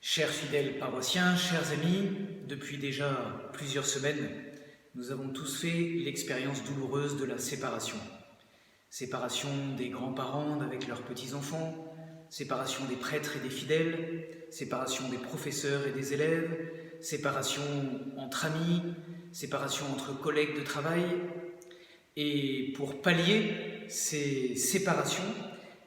Chers fidèles paroissiens, chers amis, depuis déjà plusieurs semaines, nous avons tous fait l'expérience douloureuse de la séparation. Séparation des grands-parents avec leurs petits-enfants, séparation des prêtres et des fidèles, séparation des professeurs et des élèves, séparation entre amis, séparation entre collègues de travail. Et pour pallier ces séparations,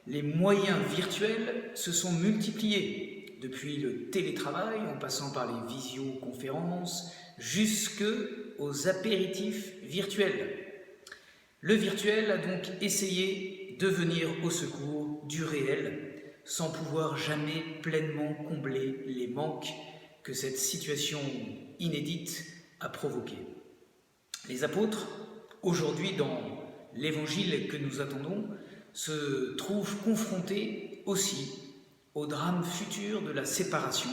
les moyens virtuels se sont multipliés, depuis le télétravail, en passant par les visioconférences, jusqu'aux apéritifs virtuels. Le virtuel a donc essayé de venir au secours du réel, sans pouvoir jamais pleinement combler les manques que cette situation inédite a provoqués. Les apôtres, aujourd'hui dans l'évangile que nous attendons, se trouvent confrontés aussi au drame futur de la séparation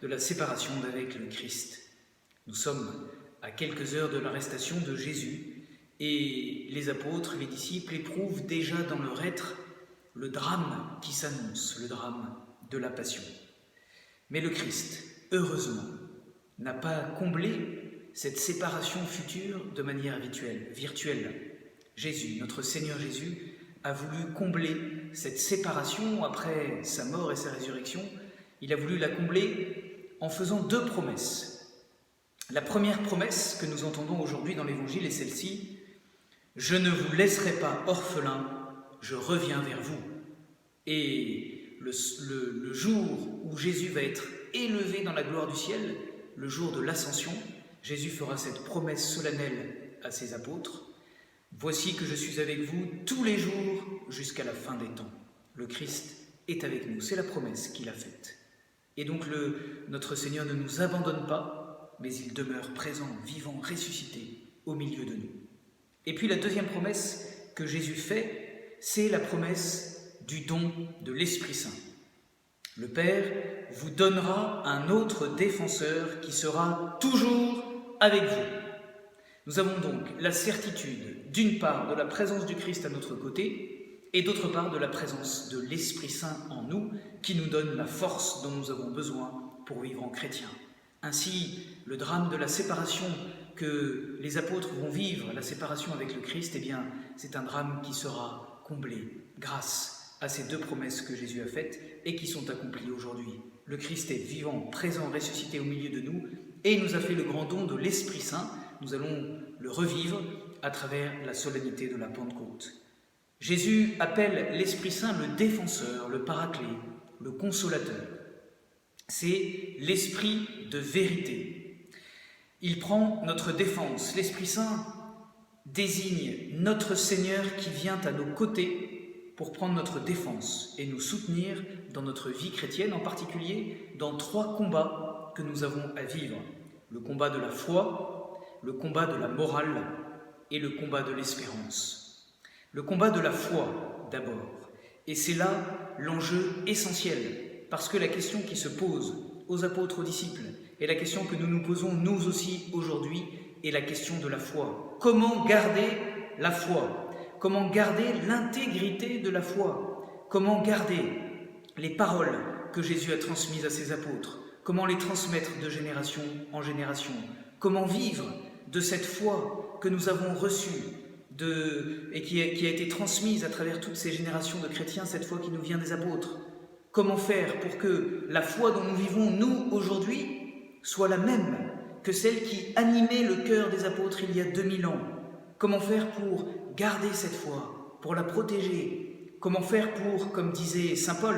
d'avec le Christ. Nous sommes à quelques heures de l'arrestation de Jésus et les apôtres, les disciples éprouvent déjà dans leur être le drame qui s'annonce, le drame de la passion. Mais le Christ, heureusement, n'a pas comblé cette séparation future de manière virtuelle. Jésus, notre Seigneur Jésus, a voulu combler cette séparation après sa mort et sa résurrection. Il a voulu la combler en faisant deux promesses. La première promesse que nous entendons aujourd'hui dans l'Évangile est celle-ci: « Je ne vous laisserai pas orphelins, je reviens vers vous. » Et le jour où Jésus va être élevé dans la gloire du ciel, le jour de l'ascension, Jésus fera cette promesse solennelle à ses apôtres: « Voici que je suis avec vous tous les jours jusqu'à la fin des temps. » Le Christ est avec nous, c'est la promesse qu'il a faite. Et donc notre Seigneur ne nous abandonne pas, mais il demeure présent, vivant, ressuscité au milieu de nous. Et puis la deuxième promesse que Jésus fait, c'est la promesse du don de l'Esprit Saint. Le Père vous donnera un autre défenseur qui sera toujours avec vous. Nous avons donc la certitude, d'une part, de la présence du Christ à notre côté, et d'autre part, de la présence de l'Esprit Saint en nous, qui nous donne la force dont nous avons besoin pour vivre en chrétien. Ainsi, le drame de la séparation que les apôtres vont vivre, la séparation avec le Christ, eh bien, c'est un drame qui sera comblé grâce à ces deux promesses que Jésus a faites et qui sont accomplies aujourd'hui. Le Christ est vivant, présent, ressuscité au milieu de nous, et il nous a fait le grand don de l'Esprit Saint. Nous allons le revivre à travers la solennité de la Pentecôte. Jésus appelle l'Esprit Saint le défenseur, le paraclet, le consolateur. C'est l'Esprit de vérité. Il prend notre défense. L'Esprit Saint désigne notre Seigneur qui vient à nos côtés pour prendre notre défense et nous soutenir dans notre vie chrétienne, en particulier dans trois combats que nous avons à vivre. Le combat de la foi, le combat de la morale et le combat de l'espérance. Le combat de la foi, d'abord. Et c'est là l'enjeu essentiel, parce que la question qui se pose aux apôtres, aux disciples, et la question que nous nous posons nous aussi aujourd'hui, est la question de la foi. Comment garder la foi? Comment garder l'intégrité de la foi? Comment garder les paroles que Jésus a transmises à ses apôtres? Comment les transmettre de génération en génération? Comment vivre de cette foi que nous avons reçue et qui a été transmise à travers toutes ces générations de chrétiens, cette foi qui nous vient des apôtres? Comment faire pour que la foi dont nous vivons, nous, aujourd'hui, soit la même que celle qui animait le cœur des apôtres il y a 2000 ans? Comment faire pour garder cette foi, pour la protéger? Comment faire pour, comme disait saint Paul,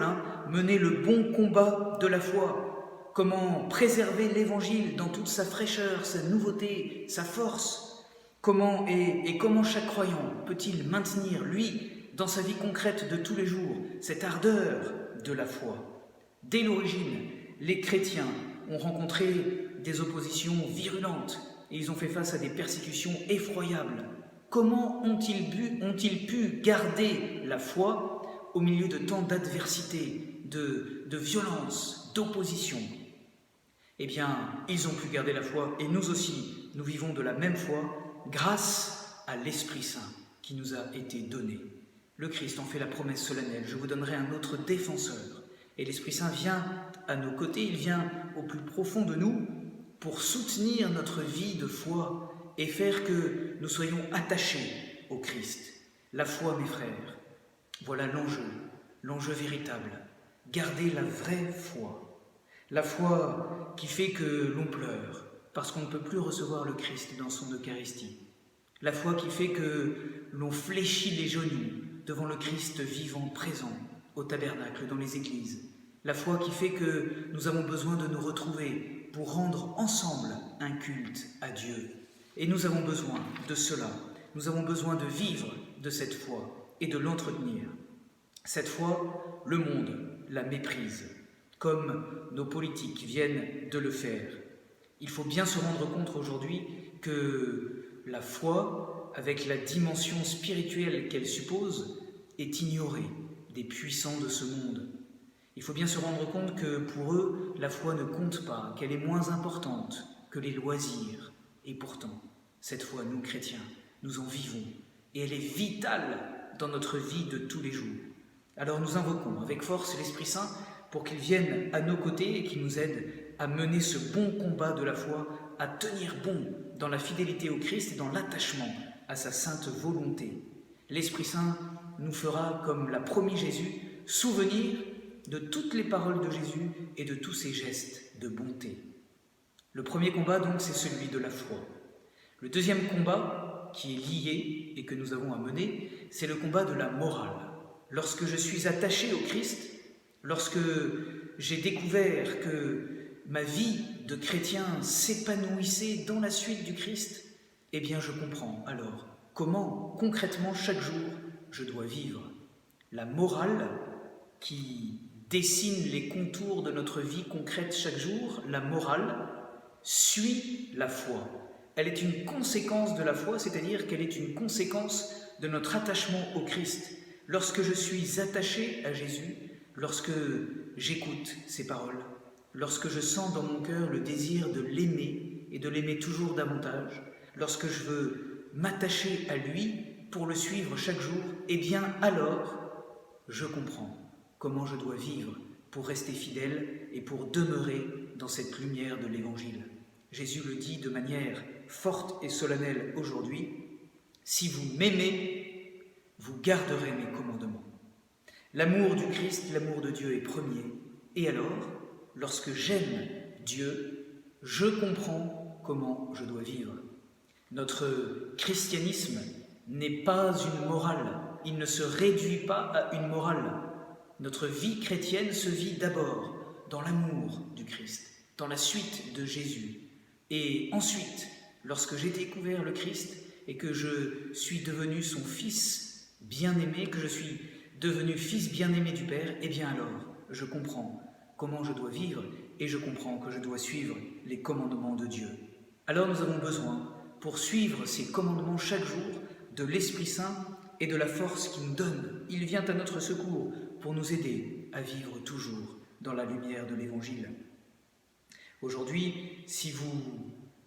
mener le bon combat de la foi? Comment préserver l'Évangile dans toute sa fraîcheur, sa nouveauté, sa force? Comment chaque croyant peut-il maintenir, lui, dans sa vie concrète de tous les jours, cette ardeur de la foi? Dès l'origine, les chrétiens ont rencontré des oppositions virulentes et ils ont fait face à des persécutions effroyables. Comment ont-ils pu garder la foi au milieu de tant d'adversité, de violence, d'opposition? Eh bien, ils ont pu garder la foi et nous aussi, nous vivons de la même foi grâce à l'Esprit Saint qui nous a été donné. Le Christ en fait la promesse solennelle: « Je vous donnerai un autre défenseur ». Et l'Esprit Saint vient à nos côtés, il vient au plus profond de nous pour soutenir notre vie de foi et faire que nous soyons attachés au Christ. La foi, mes frères, voilà l'enjeu véritable. Gardez la vraie foi. La foi qui fait que l'on pleure parce qu'on ne peut plus recevoir le Christ dans son Eucharistie. La foi qui fait que l'on fléchit les genoux devant le Christ vivant présent au tabernacle, dans les églises. La foi qui fait que nous avons besoin de nous retrouver pour rendre ensemble un culte à Dieu. Et nous avons besoin de cela. Nous avons besoin de vivre de cette foi et de l'entretenir. Cette foi, le monde la méprise, comme nos politiques viennent de le faire. Il faut bien se rendre compte aujourd'hui que la foi, avec la dimension spirituelle qu'elle suppose, est ignorée des puissants de ce monde. Il faut bien se rendre compte que pour eux, la foi ne compte pas, qu'elle est moins importante que les loisirs. Et pourtant, cette foi, nous chrétiens, nous en vivons, et elle est vitale dans notre vie de tous les jours. Alors nous invoquons avec force l'Esprit Saint pour qu'il vienne à nos côtés et qu'il nous aide à mener ce bon combat de la foi, à tenir bon dans la fidélité au Christ et dans l'attachement à sa sainte volonté. L'Esprit Saint nous fera, comme l'a promis Jésus, souvenir de toutes les paroles de Jésus et de tous ses gestes de bonté. Le premier combat, donc, c'est celui de la foi. Le deuxième combat, qui est lié et que nous avons à mener, c'est le combat de la morale. Lorsque je suis attaché au Christ, lorsque j'ai découvert que ma vie de chrétien s'épanouissait dans la suite du Christ, eh bien je comprends alors comment concrètement chaque jour je dois vivre. La morale qui dessine les contours de notre vie concrète chaque jour, la morale suit la foi. Elle est une conséquence de la foi, c'est-à-dire qu'elle est une conséquence de notre attachement au Christ. Lorsque je suis attaché à Jésus, lorsque j'écoute ses paroles, lorsque je sens dans mon cœur le désir de l'aimer et de l'aimer toujours davantage, lorsque je veux m'attacher à lui pour le suivre chaque jour, eh bien alors, je comprends comment je dois vivre pour rester fidèle et pour demeurer dans cette lumière de l'Évangile. Jésus le dit de manière forte et solennelle aujourd'hui, « Si vous m'aimez, vous garderez mes commandements. » L'amour du Christ, l'amour de Dieu est premier. Et alors, lorsque j'aime Dieu, je comprends comment je dois vivre. Notre christianisme n'est pas une morale, il ne se réduit pas à une morale. Notre vie chrétienne se vit d'abord dans l'amour du Christ, dans la suite de Jésus. Et ensuite, lorsque j'ai découvert le Christ et que je suis devenu son fils bien-aimé, que je suis devenu fils bien-aimé du Père, eh bien alors, je comprends comment je dois vivre et je comprends que je dois suivre les commandements de Dieu. Alors nous avons besoin, pour suivre ces commandements chaque jour, de l'Esprit Saint et de la force qu'il nous donne. Il vient à notre secours pour nous aider à vivre toujours dans la lumière de l'Évangile. Aujourd'hui, si vous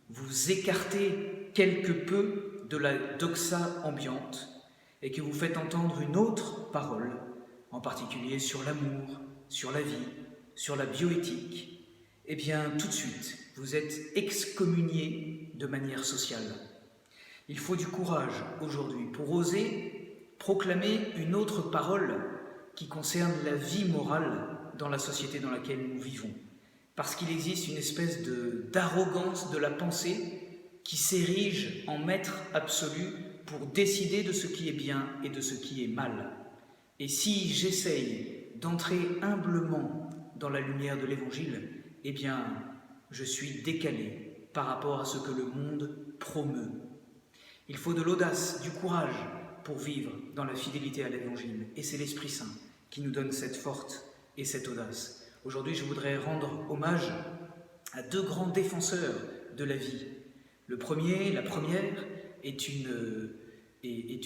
vous écartez quelque peu de la doxa ambiante et que vous faites entendre une autre parole, en particulier sur l'amour, sur la vie, sur la bioéthique, eh bien tout de suite, vous êtes excommunié de manière sociale. Il faut du courage aujourd'hui pour oser proclamer une autre parole qui concerne la vie morale dans la société dans laquelle nous vivons. Parce qu'il existe une espèce d'arrogance de la pensée qui s'érige en maître absolu pour décider de ce qui est bien et de ce qui est mal. Et si j'essaye d'entrer humblement dans la lumière de l'Évangile, eh bien, je suis décalé par rapport à ce que le monde promeut. Il faut de l'audace, du courage pour vivre dans la fidélité à l'Évangile. Et c'est l'Esprit Saint qui nous donne cette force et cette audace. Aujourd'hui, je voudrais rendre hommage à deux grands défenseurs de la vie. La première, est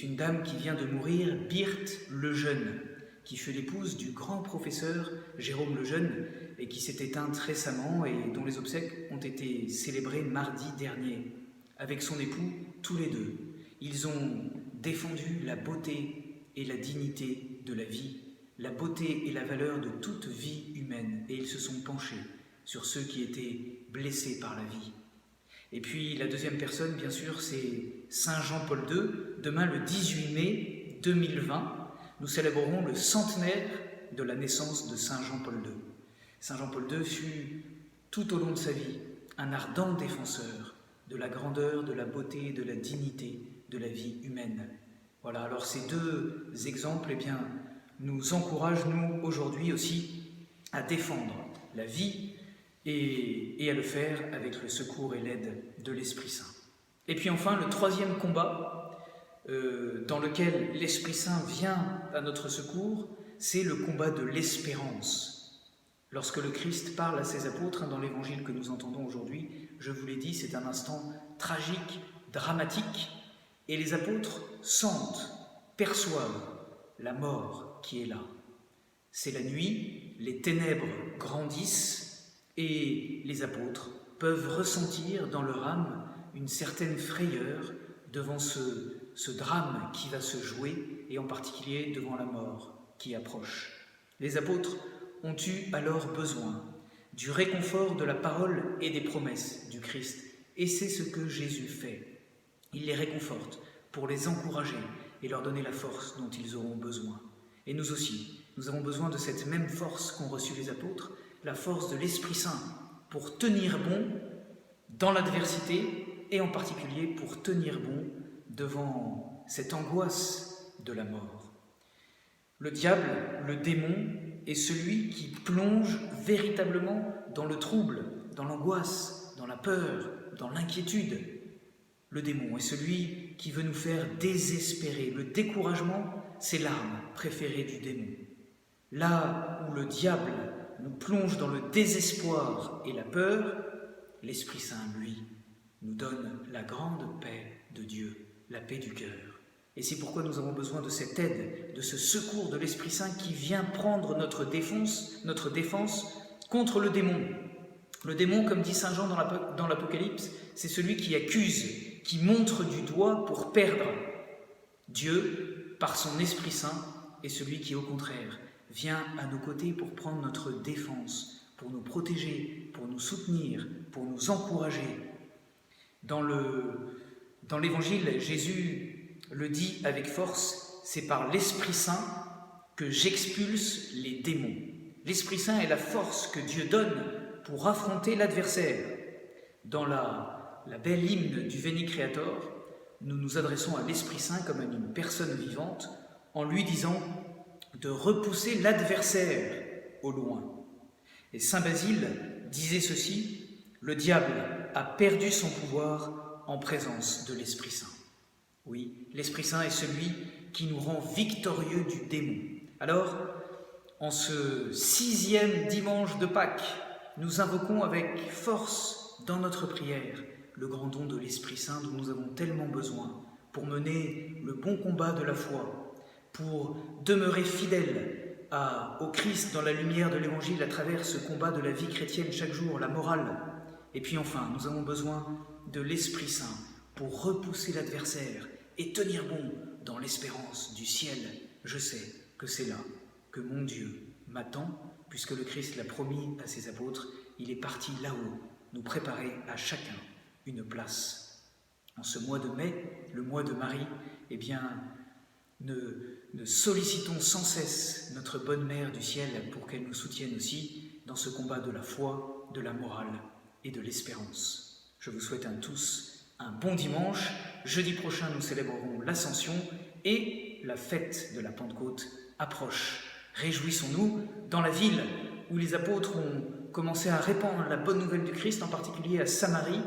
une dame qui vient de mourir, Birthe Lejeune, qui fut l'épouse du grand professeur Jérôme Lejeune et qui s'est éteinte récemment et dont les obsèques ont été célébrées mardi dernier. Avec son époux, tous les deux, ils ont défendu la beauté et la dignité de la vie. la beauté et la valeur de toute vie humaine, et ils se sont penchés sur ceux qui étaient blessés par la vie. Et puis la deuxième personne, bien sûr, c'est Saint Jean-Paul II. Demain, le 18 mai 2020, nous célébrerons le centenaire de la naissance de Saint Jean-Paul II. Saint Jean-Paul II fut, tout au long de sa vie, un ardent défenseur de la grandeur, de la beauté, de la dignité de la vie humaine. Voilà, alors ces deux exemples, eh bien, nous encouragent, nous, aujourd'hui aussi, à défendre la vie et à le faire avec le secours et l'aide de l'Esprit Saint. Et puis enfin, le troisième combat dans lequel l'Esprit Saint vient à notre secours, c'est le combat de l'espérance. Lorsque le Christ parle à ses apôtres, dans l'évangile que nous entendons aujourd'hui, je vous l'ai dit, c'est un instant tragique, dramatique, et les apôtres sentent, perçoivent la mort qui est là. C'est la nuit, les ténèbres grandissent, et les apôtres peuvent ressentir dans leur âme une certaine frayeur devant ce drame qui va se jouer, et en particulier devant la mort qui approche. Les apôtres ont eu alors besoin du réconfort de la parole et des promesses du Christ, et c'est ce que Jésus fait. Il les réconforte pour les encourager et leur donner la force dont ils auront besoin. Et nous aussi, nous avons besoin de cette même force qu'ont reçue les apôtres, la force de l'Esprit Saint, pour tenir bon dans l'adversité et en particulier pour tenir bon devant cette angoisse de la mort. Le diable, le démon, est celui qui plonge véritablement dans le trouble, dans l'angoisse, dans la peur, dans l'inquiétude. Le démon est celui qui veut nous faire désespérer. Le découragement, c'est l'arme préférée du démon. Là où le diable nous plonge dans le désespoir et la peur, l'Esprit Saint, lui, nous donne la grande paix de Dieu, la paix du cœur. Et c'est pourquoi nous avons besoin de cette aide, de ce secours de l'Esprit Saint qui vient prendre notre défense contre le démon. Le démon, comme dit Saint Jean dans l'Apocalypse, c'est celui qui accuse, qui montre du doigt pour perdre. Dieu, par son Esprit Saint, est celui qui, au contraire, vient à nos côtés pour prendre notre défense, pour nous protéger, pour nous soutenir, pour nous encourager. Dans l'Évangile, Jésus le dit avec force, c'est par l'Esprit Saint que j'expulse les démons. L'Esprit Saint est la force que Dieu donne pour affronter l'adversaire. Dans la belle hymne du Veni Creator, nous nous adressons à l'Esprit Saint comme à une personne vivante en lui disant de repousser l'adversaire au loin. Et saint Basile disait ceci, le diable a perdu son pouvoir en présence de l'Esprit Saint. Oui, l'Esprit Saint est celui qui nous rend victorieux du démon. Alors, en ce 6e dimanche de Pâques, nous invoquons avec force dans notre prière le grand don de l'Esprit Saint dont nous avons tellement besoin pour mener le bon combat de la foi, pour demeurer fidèles au Christ dans la lumière de l'Évangile à travers ce combat de la vie chrétienne chaque jour, la morale. Et puis enfin, nous avons besoin de l'Esprit Saint pour repousser l'adversaire et tenir bon dans l'espérance du ciel. Je sais que c'est là que mon Dieu m'attend, puisque le Christ l'a promis à ses apôtres, il est parti là-haut nous préparer à chacun une place. En ce mois de mai, le mois de Marie, eh bien, ne sollicitons sans cesse notre bonne mère du ciel pour qu'elle nous soutienne aussi dans ce combat de la foi, de la morale et de l'espérance. Je vous souhaite à tous un bon dimanche. Jeudi prochain, nous célébrerons l'Ascension et la fête de la Pentecôte approche. Réjouissons-nous dans la ville où les apôtres ont commencé à répandre la bonne nouvelle du Christ, en particulier à Samarie.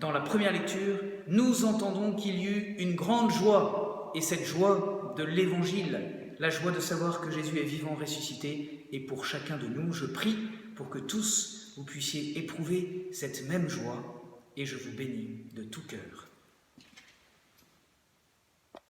Dans la première lecture, nous entendons qu'il y eut une grande joie, et cette joie de l'Évangile, la joie de savoir que Jésus est vivant, ressuscité, et pour chacun de nous, je prie pour que tous vous puissiez éprouver cette même joie, et je vous bénis de tout cœur.